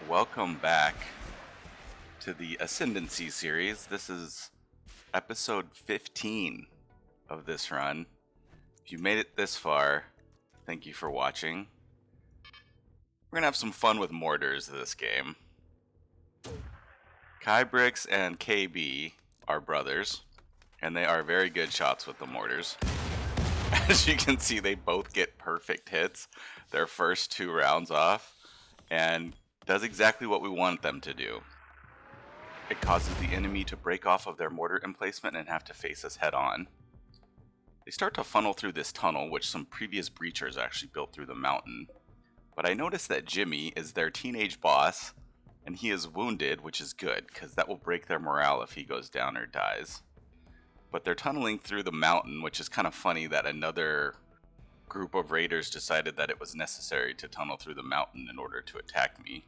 welcome back to the Ascendancy series. This is episode 15 of this run. If you made it this far, thank you for watching. We're going to have some fun with mortars this game. Kybrix and KB are brothers, and they are very good shots with the mortars. As you can see, they both get perfect hits their first 2 rounds off, and does exactly what we want them to do. It causes the enemy to break off of their mortar emplacement and have to face us head on. They start to funnel through this tunnel, which some previous breachers actually built through the mountain. But I noticed that Jimmy is their teenage boss, and he is wounded, which is good, because that will break their morale if he goes down or dies. But they're tunneling through the mountain, which is kind of funny that another group of raiders decided that it was necessary to tunnel through the mountain in order to attack me.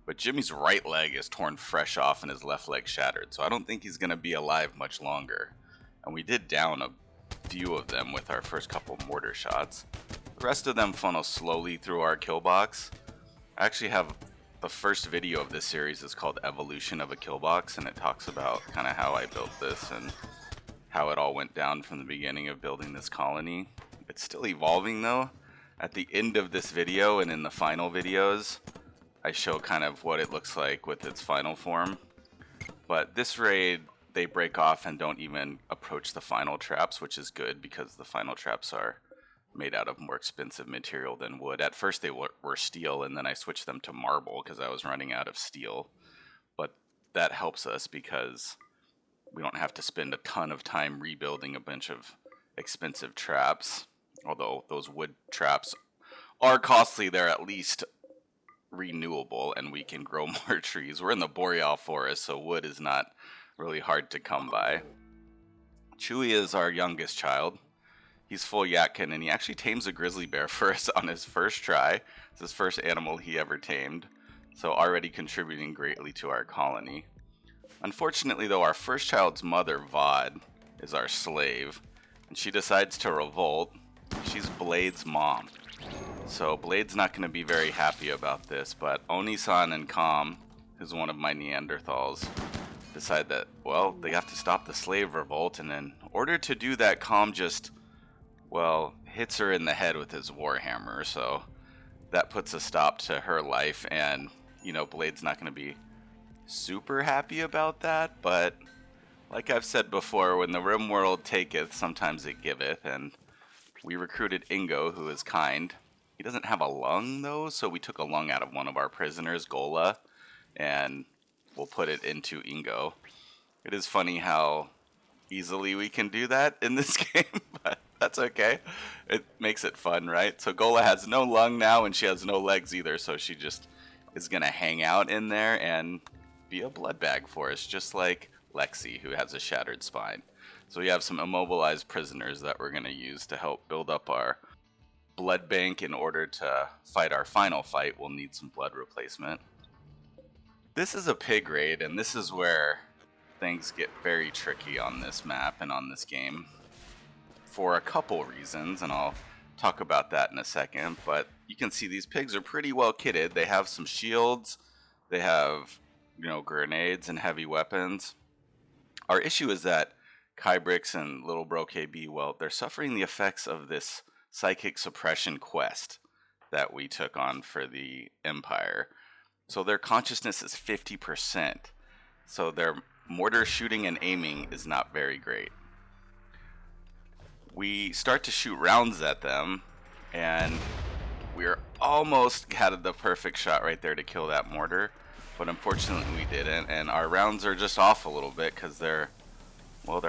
But Jimmy's right leg is torn fresh off and his left leg shattered, so I don't think he's going to be alive much longer. And we did down a few of them with our first couple mortar shots. The rest of them funnel slowly through our kill box. I actually have the first video of this series is called Evolution of a Kill Box, and it talks about kind of how I built this and how it all went down from the beginning of building this colony. It's still evolving though. At the end of this video and in the final videos, I show kind of what it looks like with its final form. But this raid, they break off and don't even approach the final traps, which is good because the final traps are made out of more expensive material than wood. At first they were steel, and then I switched them to marble because I was running out of steel. But that helps us because we don't have to spend a ton of time rebuilding a bunch of expensive traps. Although those wood traps are costly, they're at least renewable and we can grow more trees. We're in the Boreal Forest, so wood is not really hard to come by. Chewy is our youngest child. He's full Yatkin, and he actually tames a grizzly bear for us on his first try. It's his first animal he ever tamed, so already contributing greatly to our colony. Unfortunately though, our first child's mother, Vod, is our slave, and she decides to revolt. She's Blade's mom. So Blade's not going to be very happy about this, but Oni-san and Calm, who's one of my Neanderthals, decide that, well, they have to stop the slave revolt, and in order to do that, Calm just, well, hits her in the head with his warhammer, so that puts a stop to her life, and, you know, Blade's not going to be super happy about that, but like I've said before, when the Rimworld taketh, sometimes it giveth, and we recruited Ingo, who is kind. He doesn't have a lung, though, so we took a lung out of one of our prisoners, Gola, and we'll put it into Ingo. It is funny how easily we can do that in this game, but that's okay. It makes it fun, right? So Gola has no lung now, and she has no legs either, so she just is going to hang out in there and be a blood bag for us, just like Lexi, who has a shattered spine. So we have some immobilized prisoners that we're going to use to help build up our blood bank. In order to fight our final fight, we'll need some blood replacement. This is a pig raid, and this is where things get very tricky on this map and on this game for a couple reasons, and I'll talk about that in a second. But you can see these pigs are pretty well kitted. They have some shields, they have, you know, grenades and heavy weapons. Our issue is that Kybrix and Little Bro KB, well, they're suffering the effects of this psychic suppression quest that we took on for the Empire. So their consciousness is 50%. So their mortar shooting and aiming is not very great. We start to shoot rounds at them, and we're almost had the perfect shot right there to kill that mortar, but unfortunately we didn't, and our rounds are just off a little bit because they're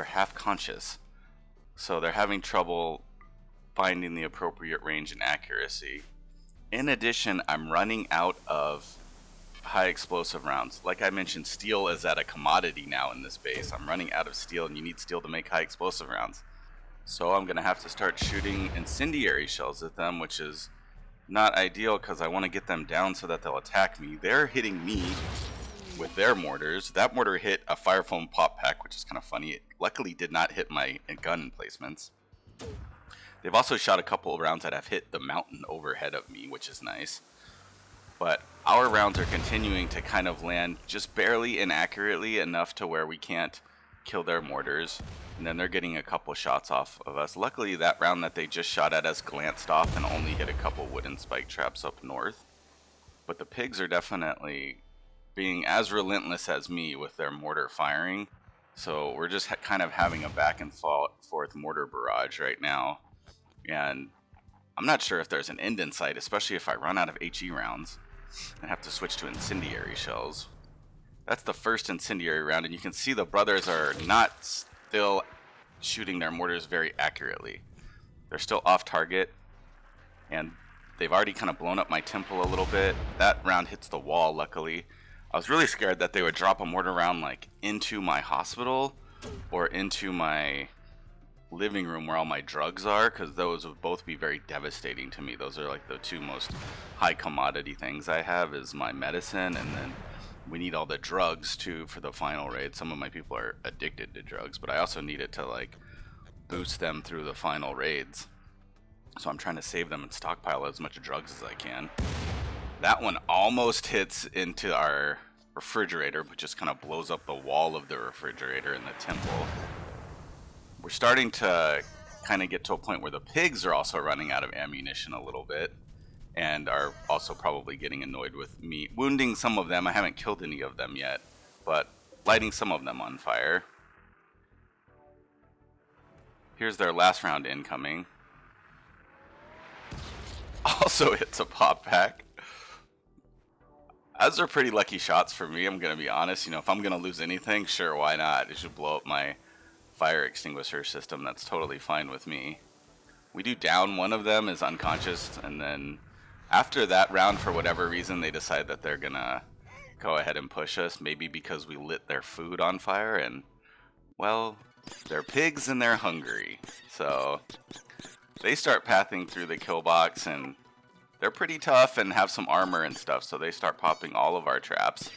half conscious. So they're having trouble finding the appropriate range and accuracy. In addition, I'm running out of high explosive rounds. Like I mentioned, steel is at a commodity now in this base. I'm running out of steel, and you need steel to make high explosive rounds. So I'm going to have to start shooting incendiary shells at them, which is not ideal because I want to get them down so that they'll attack me. They're hitting me with their mortars. That mortar hit a fire foam pop pack, which is kind of funny. It luckily did not hit my gun emplacements. They've also shot a couple of rounds that have hit the mountain overhead of me, which is nice. But our rounds are continuing to kind of land just barely inaccurately enough to where we can't kill their mortars. And then they're getting a couple shots off of us. Luckily, that round that they just shot at us glanced off and only hit a couple wooden spike traps up north. But the pigs are definitely being as relentless as me with their mortar firing. So we're just kind of having a back and forth mortar barrage right now. And I'm not sure if there's an end in sight, especially if I run out of HE rounds and have to switch to incendiary shells. That's the first incendiary round, and you can see the brothers are not still shooting their mortars very accurately. They're still off target, and they've already kind of blown up my temple a little bit. That round hits the wall, luckily. I was really scared that they would drop a mortar round like into my hospital or into my living room where all my drugs are, because those would both be very devastating to me. Those are like the two most high commodity things I have, is my medicine, and then we need all the drugs too for the final raid. Some of my people are addicted to drugs, but I also need it to like boost them through the final raids. So I'm trying to save them and stockpile as much drugs as I can. That one almost hits into our refrigerator, but just kind of blows up the wall of the refrigerator in the temple. We're starting to kind of get to a point where the pigs are also running out of ammunition a little bit, and are also probably getting annoyed with me wounding some of them. I haven't killed any of them yet, but lighting some of them on fire. Here's their last round incoming. Also hits a pop pack. Those are pretty lucky shots for me, I'm going to be honest. You know, if I'm going to lose anything, sure, why not? It should blow up my fire extinguisher system. That's totally fine with me. We do down one of them, is unconscious, and then after that round, for whatever reason, they decide that they're going to go ahead and push us, maybe because we lit their food on fire, and, well, they're pigs and they're hungry. So they start pathing through the kill box, and they're pretty tough and have some armor and stuff, so they start popping all of our traps.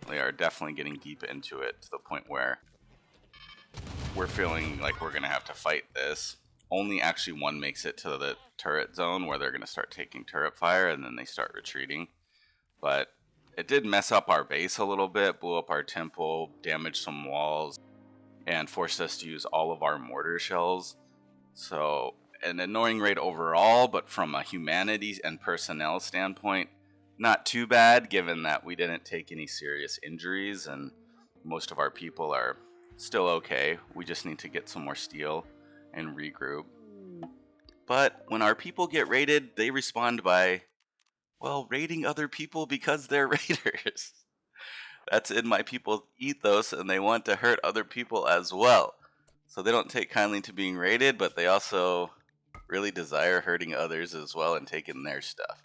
They are definitely getting deep into it to the point where we're feeling like we're going to have to fight this. Only actually one makes it to the turret zone where they're going to start taking turret fire, and then they start retreating. But it did mess up our base a little bit, blew up our temple, damaged some walls, and forced us to use all of our mortar shells. So an annoying raid overall, but from a humanity and personnel standpoint, not too bad, given that we didn't take any serious injuries and most of our people are still okay. We just need to get some more steel and regroup. But when our people get raided, they respond by, well, raiding other people because they're raiders. That's in my people's ethos, and they want to hurt other people as well. So they don't take kindly to being raided, but they also really desire hurting others as well and taking their stuff.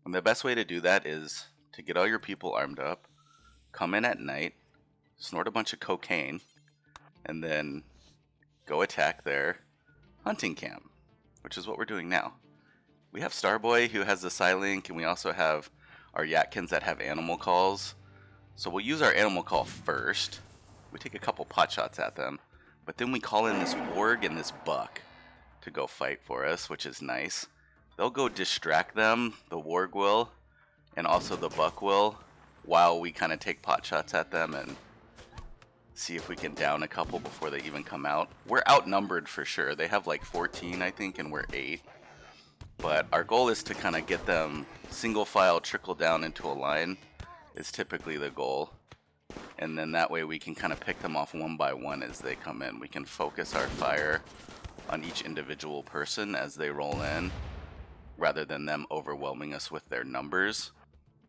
And the best way to do that is to get all your people armed up, come in at night, snort a bunch of cocaine, and then go attack their hunting camp, which is what we're doing now. We have Starboy who has the Psylink, and we also have our Yatkins that have animal calls. So we'll use our animal call first. We take a couple pot shots at them, but then we call in this warg and this buck to go fight for us, which is nice. They'll go distract them, the warg will, and also the buck will, while we kind of take pot shots at them and see if we can down a couple before they even come out. We're outnumbered for sure. They have like 14, I think, and we're 8. But our goal is to kind of get them single file trickle down into a line is typically the goal. And then that way we can kind of pick them off one by one as they come in. We can focus our fire on each individual person as they roll in, rather than them overwhelming us with their numbers.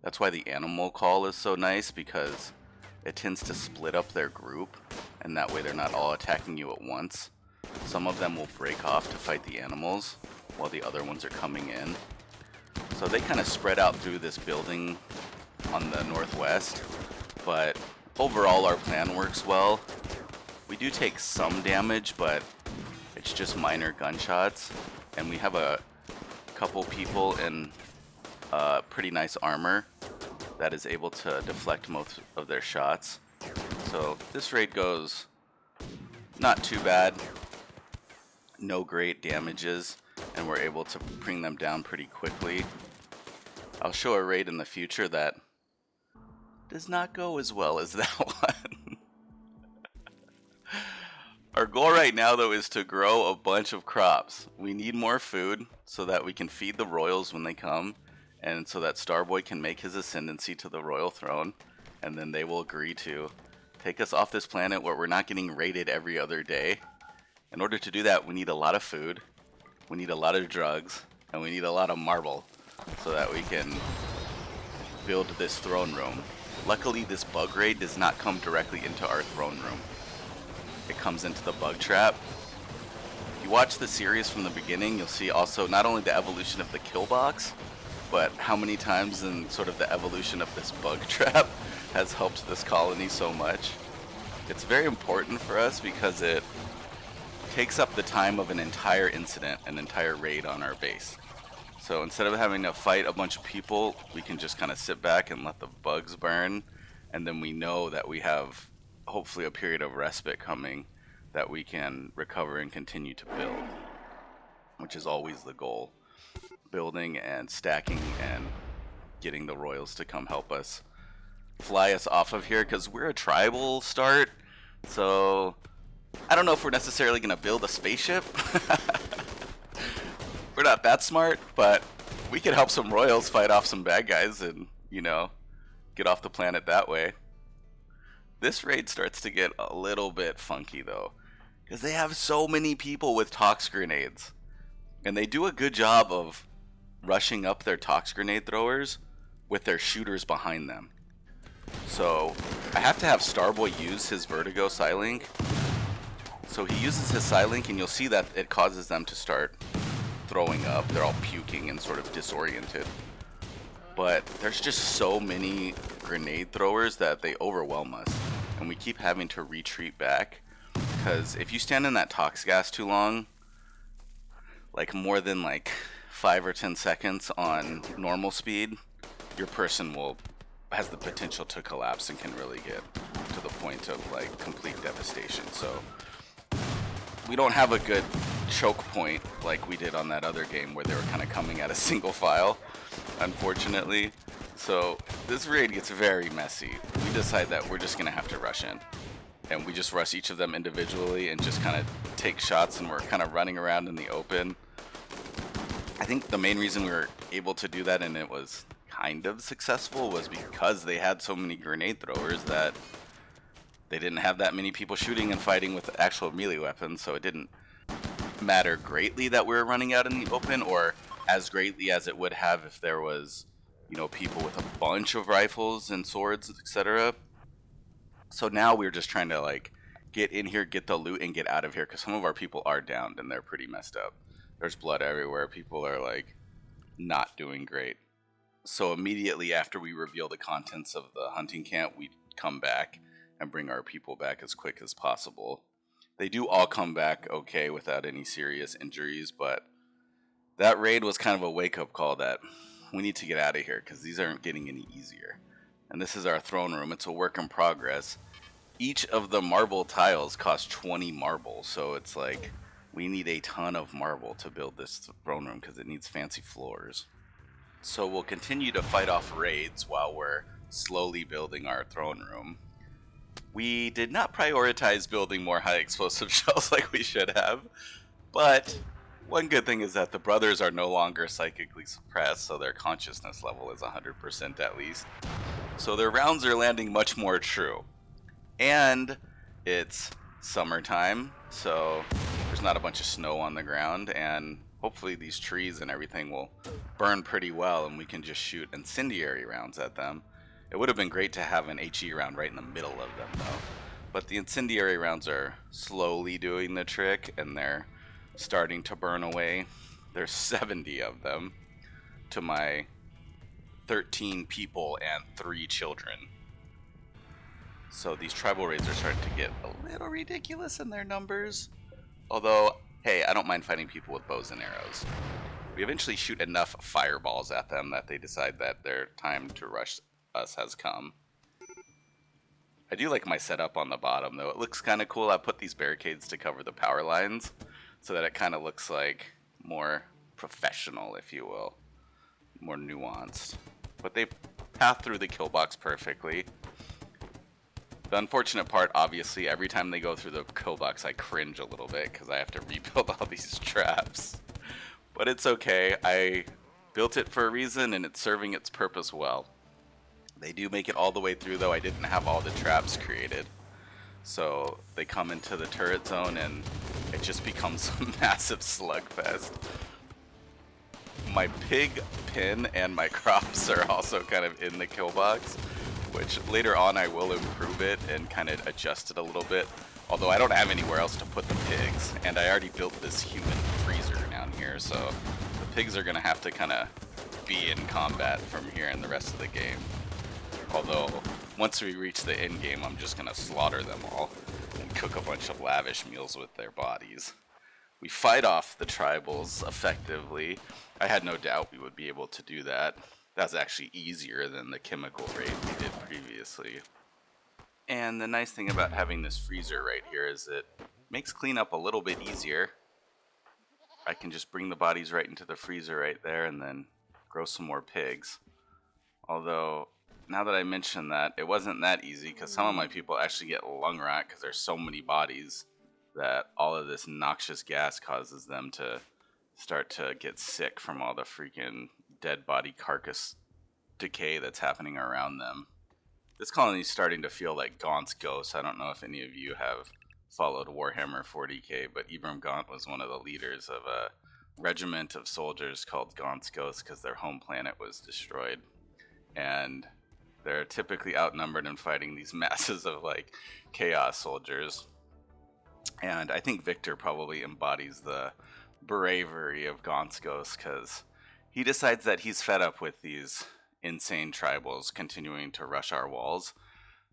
That's why the animal call is so nice, because it tends to split up their group, and that way they're not all attacking you at once. Some of them will break off to fight the animals, while the other ones are coming in. So they kind of spread out through this building on the northwest, but overall our plan works well. We do take some damage, but it's just minor gunshots, and we have a couple people in pretty nice armor that is able to deflect most of their shots. So this raid goes not too bad, no great damages, and we're able to bring them down pretty quickly. I'll show a raid in the future that does not go as well as that one. Our goal right now, though, is to grow a bunch of crops. We need more food so that we can feed the royals when they come, and so that Starboy can make his ascendancy to the royal throne, and then they will agree to take us off this planet where we're not getting raided every other day. In order to do that, we need a lot of food, we need a lot of drugs, and we need a lot of marble so that we can build this throne room. Luckily, this bug raid does not come directly into our throne room. It comes into the bug trap. If you watch the series from the beginning, you'll see also not only the evolution of the kill box, but how many times in sort of the evolution of this bug trap has helped this colony so much. It's very important for us because it takes up the time of an entire incident, an entire raid on our base. So instead of having to fight a bunch of people, we can just kind of sit back and let the bugs burn, and then we know that we have hopefully a period of respite coming that we can recover and continue to build, which is always the goal. Building and stacking and getting the royals to come help us fly us off of here, because we're a tribal start, so I don't know if we're necessarily going to build a spaceship. We're not that smart, but we could help some royals fight off some bad guys and, you know, get off the planet that way. This raid starts to get a little bit funky, though, because they have so many people with tox grenades. And they do a good job of rushing up their tox grenade throwers with their shooters behind them. So I have to have Starboy use his Vertigo Psylink. So he uses his Psylink, and you'll see that it causes them to start throwing up. They're all puking and sort of disoriented. But there's just so many grenade throwers that they overwhelm us, and we keep having to retreat back, because if you stand in that tox gas too long, like more than like 5 or 10 seconds on normal speed, your person has the potential to collapse and can really get to the point of like complete devastation. So we don't have a good choke point like we did on that other game where they were kind of coming at a single file, unfortunately. So this raid gets very messy. We decide that we're just gonna have to rush in, and we just rush each of them individually and just kind of take shots, and we're kind of running around in the open. I think the main reason we were able to do that and it was kind of successful was because they had so many grenade throwers that they didn't have that many people shooting and fighting with actual melee weapons, so it didn't matter greatly that we were running out in the open, or as greatly as it would have if there was, you know, people with a bunch of rifles and swords, etc. So now we're just trying to like get in here, get the loot, and get out of here, because some of our people are downed and they're pretty messed up. There's blood everywhere. People are like not doing great. So immediately after we reveal the contents of the hunting camp, we come back and bring our people back as quick as possible. They do all come back okay without any serious injuries, but that raid was kind of a wake-up call that we need to get out of here, because these aren't getting any easier. And this is our throne room. It's a work in progress. Each of the marble tiles costs 20 marble, so it's like we need a ton of marble to build this throne room because it needs fancy floors. So we'll continue to fight off raids while we're slowly building our throne room. We did not prioritize building more high explosive shells like we should have, but one good thing is that the brothers are no longer psychically suppressed, so their consciousness level is 100% at least. So their rounds are landing much more true. And it's summertime, so there's not a bunch of snow on the ground, and hopefully these trees and everything will burn pretty well and we can just shoot incendiary rounds at them. It would have been great to have an HE round right in the middle of them though. But the incendiary rounds are slowly doing the trick, and they're starting to burn away. There's 70 of them to my 13 people and 3 children. So these tribal raids are starting to get a little ridiculous in their numbers. Although, hey, I don't mind fighting people with bows and arrows. We eventually shoot enough fireballs at them that they decide that their time to rush us has come. I do like my setup on the bottom, though. It looks kind of cool. I put these barricades to cover the power lines so that it kind of looks like more professional, if you will. more nuanced. But they path through the kill box perfectly. The unfortunate part, obviously, every time they go through the kill box, I cringe a little bit because I have to rebuild all these traps. But it's okay. I built it for a reason, and it's serving its purpose well. They do make it all the way through, though. I didn't have all the traps created. So they come into the turret zone, and it just becomes a massive slugfest. My pig pin and my crops are also kind of in the kill box, which later on I will improve it and kind of adjust it a little bit. Although I don't have anywhere else to put the pigs, and I already built this human freezer down here, so the pigs are going to have to kind of be in combat from here in the rest of the game. Although, once we reach the end game, I'm just going to slaughter them all and cook a bunch of lavish meals with their bodies. We fight off the tribals effectively. I had no doubt we would be able to do that. That's actually easier than the chemical raid we did previously. And the nice thing about having this freezer right here is it makes cleanup a little bit easier. I can just bring the bodies right into the freezer right there and then grow some more pigs. Although, now that I mention that, it wasn't that easy because some of my people actually get lung rot because there's so many bodies that all of this noxious gas causes them to start to get sick from all the freaking dead body carcass decay that's happening around them. This colony is starting to feel like Gaunt's Ghost. I don't know if any of you have followed Warhammer 40k, but Ibram Gaunt was one of the leaders of a regiment of soldiers called Gaunt's Ghost because their home planet was destroyed. And they're typically outnumbered in fighting these masses of like chaos soldiers. And I think Victor probably embodies the bravery of Gaunt's Ghost because he decides that he's fed up with these insane tribals continuing to rush our walls.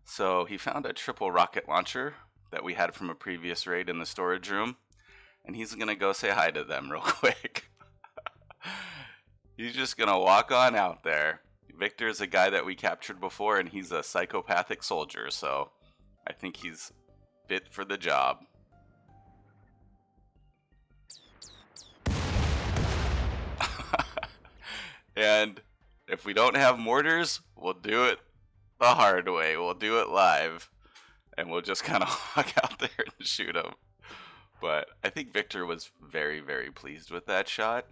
So he found a triple rocket launcher that we had from a previous raid in the storage room, and he's gonna go say hi to them real quick. He's just gonna walk on out there. Victor is a guy that we captured before, and he's a psychopathic soldier, so I think he's fit for the job. And if we don't have mortars, we'll do it the hard way. We'll do it live. And we'll just kind of walk out there and shoot them. But I think Victor was very, very pleased with that shot.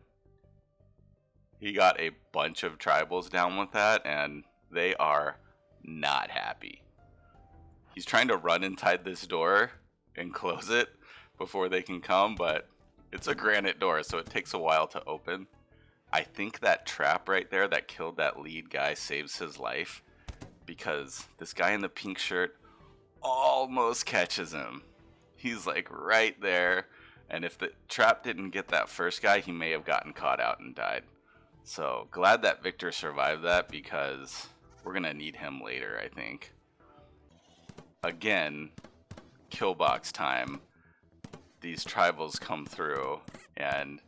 He got a bunch of tribals down with that, and they are not happy. He's trying to run inside this door and close it before they can come, but it's a granite door, so it takes a while to open. I think that trap right there that killed that lead guy saves his life because this guy in the pink shirt almost catches him. He's like right there, and if the trap didn't get that first guy, he may have gotten caught out and died. So glad that Victor survived that because we're gonna need him later, I think. Again, kill box time. These tribals come through, and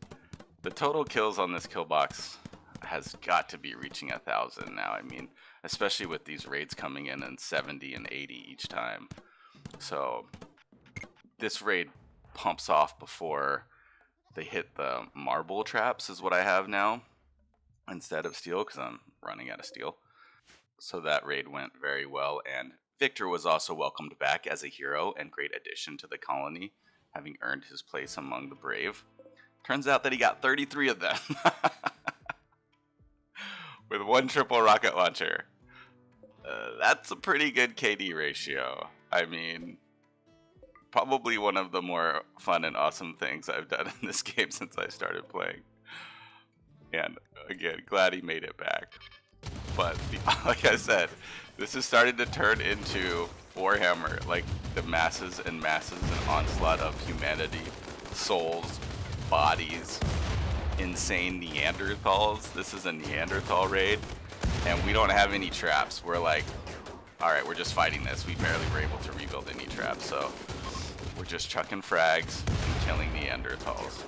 the total kills on this kill box has got to be reaching 1,000 now. I mean, especially with these raids coming in 70 and 80 each time. So this raid pumps off before they hit the marble traps is what I have now instead of steel because I'm running out of steel. So that raid went very well, and Victor was also welcomed back as a hero and great addition to the colony, having earned his place among the brave. Turns out that he got 33 of them with one triple rocket launcher. That's a pretty good KD ratio. I mean, probably one of the more fun and awesome things I've done in this game since I started playing. And again, glad he made it back. But like I said, this has started to turn into Warhammer, like the masses and masses and onslaught of humanity, souls, bodies, insane Neanderthals. This is a Neanderthal raid, and we don't have any traps. We're like, alright, we're just fighting this. We barely were able to rebuild any traps, so we're just chucking frags and killing Neanderthals.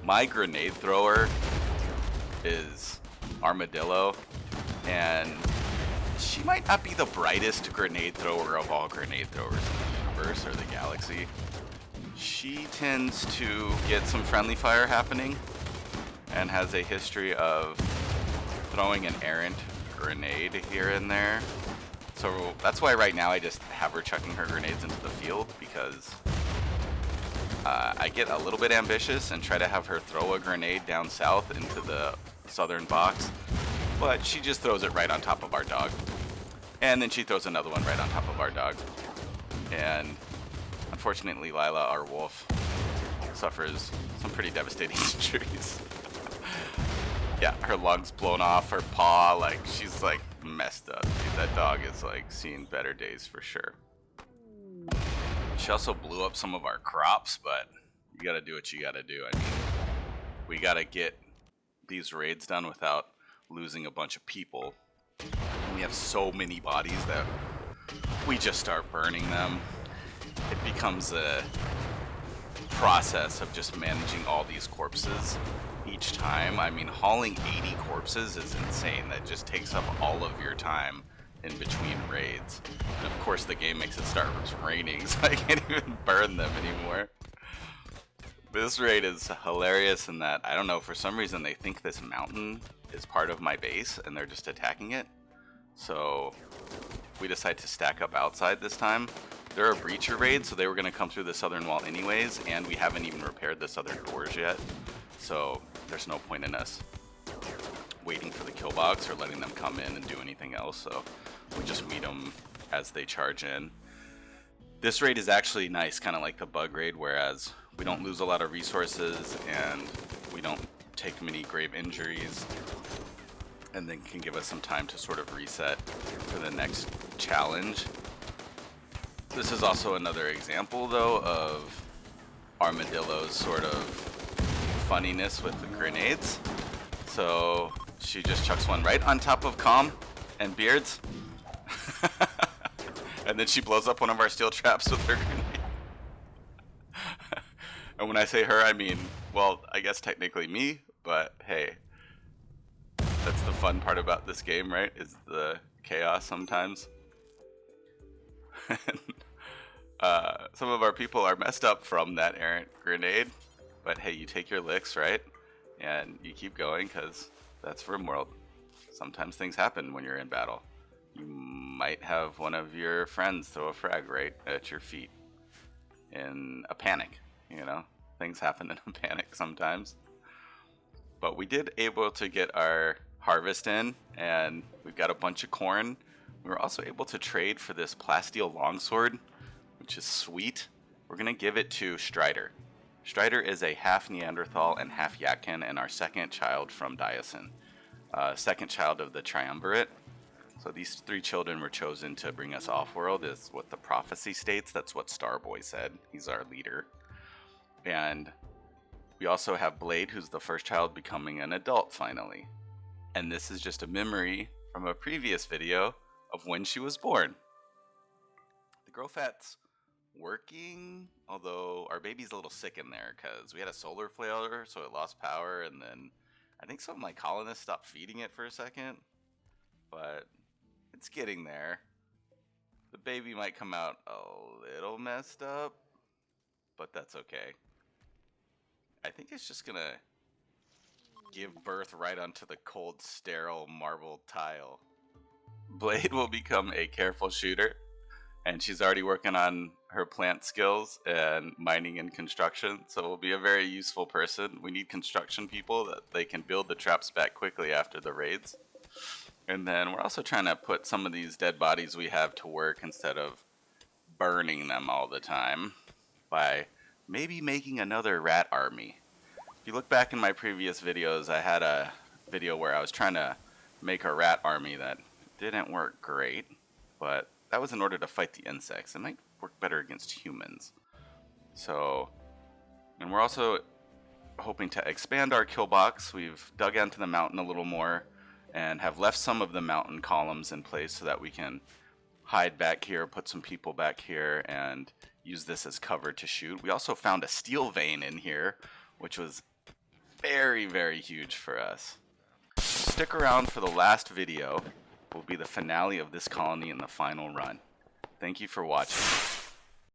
My grenade thrower is Armadillo, and she might not be the brightest grenade thrower of all grenade throwers in the universe or the galaxy. She tends to get some friendly fire happening, and has a history of throwing an errant grenade here and there. So that's why right now I just have her chucking her grenades into the field, because I get a little bit ambitious and try to have her throw a grenade down south into the southern box, but she just throws it right on top of our dog. And then she throws another one right on top of our dog. And unfortunately, Lila, our wolf, suffers some pretty devastating injuries. Yeah, her lungs blown off, her paw, like, she's like messed up. Dude, that dog is like seeing better days for sure. She also blew up some of our crops, but you gotta do what you gotta do. I mean, we gotta get these raids done without losing a bunch of people. And we have so many bodies that we just start burning them. It becomes a process of just managing all these corpses each time. I mean, hauling 80 corpses is insane. That just takes up all of your time in between raids. And of course the game makes it start raining, so I can't even burn them anymore. This raid is hilarious in that, I don't know, for some reason they think this mountain is part of my base and they're just attacking it. So we decide to stack up outside this time. They're a breacher raid, so they were going to come through the southern wall anyways, and we haven't even repaired the southern doors yet. So there's no point in us waiting for the kill box or letting them come in and do anything else, so we just meet them as they charge in. This raid is actually nice, kind of like the bug raid, whereas we don't lose a lot of resources and we don't take many grave injuries, and then can give us some time to sort of reset for the next challenge. This is also another example though of Armadillo's sort of funniness with the grenades. So she just chucks one right on top of Calm and Beards. And then she blows up one of our steel traps with her grenade. And when I say her, I mean, well, I guess technically me, but hey, that's the fun part about this game, right? Is the chaos sometimes. Some of our people are messed up from that errant grenade, but hey, you take your licks, right? And you keep going, because that's Rimworld. Sometimes things happen when you're in battle. You might have one of your friends throw a frag right at your feet in a panic, you know? Things happen in a panic sometimes. But we did able to get our harvest in, and we've got a bunch of corn. We were also able to trade for this plasteel longsword, which is sweet. We're going to give it to Strider. Strider is a half Neanderthal and half Yatkin, and our second child from Diasen. Second child of the Triumvirate. So these three children were chosen to bring us off-world, is what the prophecy states. That's what Starboy said. He's our leader. And we also have Blade, who's the first child becoming an adult finally. And this is just a memory from a previous video of when she was born. The grow fat's working, although our baby's a little sick in there because we had a solar flare, so it lost power, and then I think some of my colonists stopped feeding it for a second, but it's getting there. The baby might come out a little messed up, but that's okay. I think it's just gonna give birth right onto the cold, sterile marble tile. Blade will become a careful shooter, and she's already working on her plant skills and mining and construction, so will be a very useful person. We need construction people that they can build the traps back quickly after the raids. And then we're also trying to put some of these dead bodies we have to work instead of burning them all the time by maybe making another rat army. If you look back in my previous videos, I had a video where I was trying to make a rat army that didn't work great, but that was in order to fight the insects. It might work better against humans. So, and we're also hoping to expand our kill box. We've dug into the mountain a little more and have left some of the mountain columns in place so that we can hide back here, put some people back here, and use this as cover to shoot. We also found a steel vein in here, which was very, very huge for us. Stick around for the last video. Will be the finale of this colony and the final run. Thank you for watching.